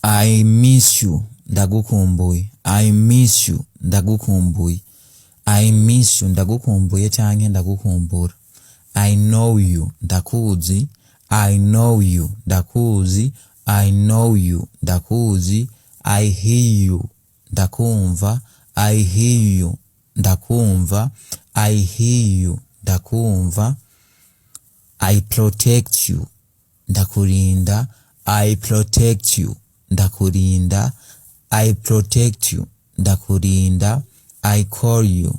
I miss you, ndagukumbuye. I miss you, ndagukumbuye. I miss you, ndagukumbuye canke ndagukumbura. I know you, ndakuzi. I know you, ndakuzi. I know you, ndakuzi. I hear you, ndakumva. I hear you, ndakumva. I hear you, ndakumva. I protect you, ndakurinda. I protect you, ndakurinda. I protect you, ndakurinda. I call you,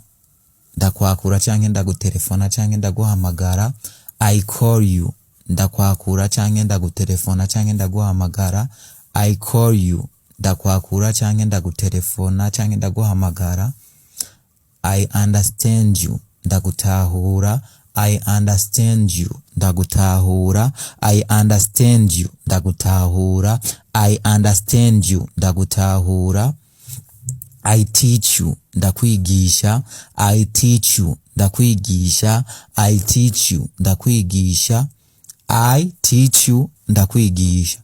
ndakwakura canke ndagutelefona canke ndaguhamagara. I call you, ndakwakura canke ndagutelefona canke ndaguhamagara. I call you, ndakwakura canke ndagutelefona canke ndaguhamagara. I understand you, ndagutahura. I understand you, ndagutahura. I understand you, ndagutahura. I understand you, ndagutahura. I teach you, ndakwigisha. I teach you, ndakwigisha. I teach you, ndakwigisha. I teach you, ndakwigisha.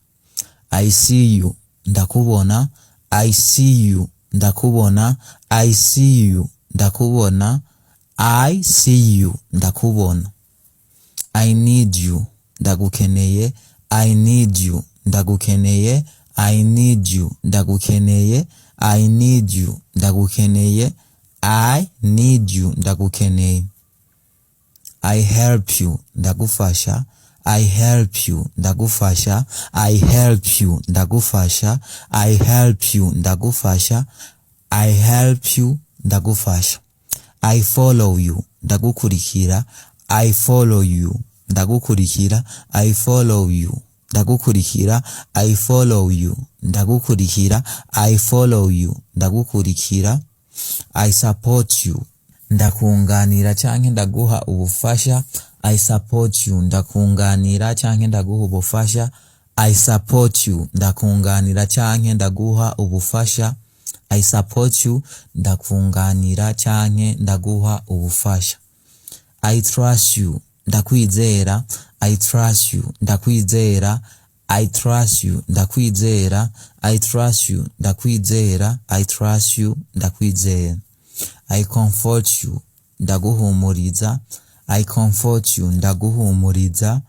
I see you, ndakubona. I see you, ndakubona. I see you, ndakubona. I see you, ndakubona. I need you, ndagukeneye. I need you, ndagukeneye. I need you, ndagukeneye. I need you, ndagukeneye. I need you, ndagukeneye. I help you, ndagufasha. I help you, ndagufasha. I help you, ndagufasha. I help you, ndagufasha. I help you, ndagufasha. I follow you, ndagukurikira. I follow you, ndagukurikira. I follow you, ndagukurikira. I follow you, ndagukurikira. I follow you, ndagukurikira. I support you, ndakunganira canke ndaguha ubufasha. I support you, ndakunganira canke ndaguha ubufasha. I support you, ndakunganira canke ndaguha ubufasha. I support you, ndakunganira canke ndaguha ubufasha. I trust you, ndakwizera. I trust you, ndakwizera. I trust you, ndakwizera. I trust you, ndakwizera. I trust you, ndakwizera. I comfort you, ndaguhumuriza. I comfort you, ndaguhumuriza.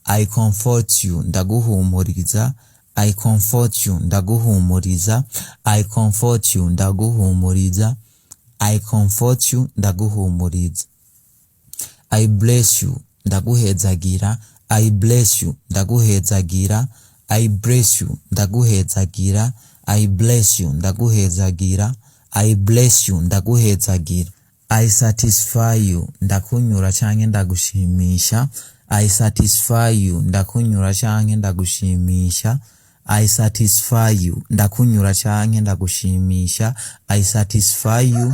I comfort you, ndaguhumuriza. I comfort you, ndaguhumuriza. I comfort you, ndaguhumuriza. I comfort you, ndaguhumuriza. I bless you, ndaguhezagira. I bless you, ndaguhezagira. I bless you, ndaguhezagira. I bless you, ndaguhezagira. I bless you, ndaguhezagira. I satisfy you, ndakunyura canke ndagushimisha. I satisfy you, ndakunyura canke ndagushimisha. I satisfy you, ndakunyura canke ndagushimisha. I satisfy you,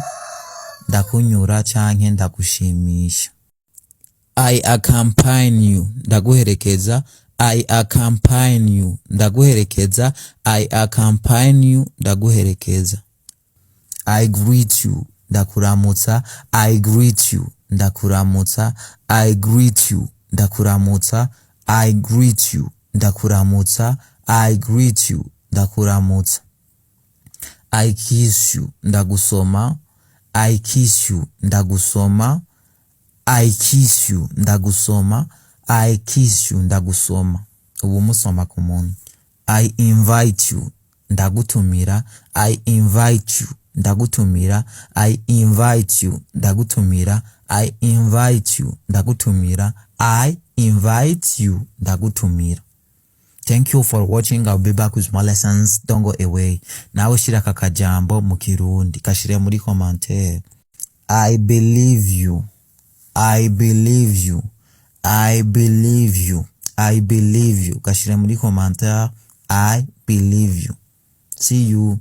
ndakunyura canke ndagushimisha. I accompany you, ndaguherekeza. I accompany you, ndaguherekeza. I accompany you, ndaguherekeza. I greet you, ndakuramutsa. I greet you, ndakuramutsa. I greet you, ndakuramutsa. I greet you, ndakuramutsa. I greet you, ndakuramutsa. I kiss you, ndagusoma. I kiss you, ndagusoma. I kiss you, ndagusoma. I kiss you, ndagusoma. Ubu musoma ku muntu. I invite you, ndagutumira. I invite you, ndagutumira. I invite you, ndagutumira. I invite you, ndagutumira. I invite you, ndagutumira. Thank you for watching. I'll be back with more lessons. Don't go away. Nawe shira kakajambo mu Kirundi kashire muri commentaire. I believe you. I believe you. I believe you. I believe you. Kashire muri commentaire. I believe you. See you.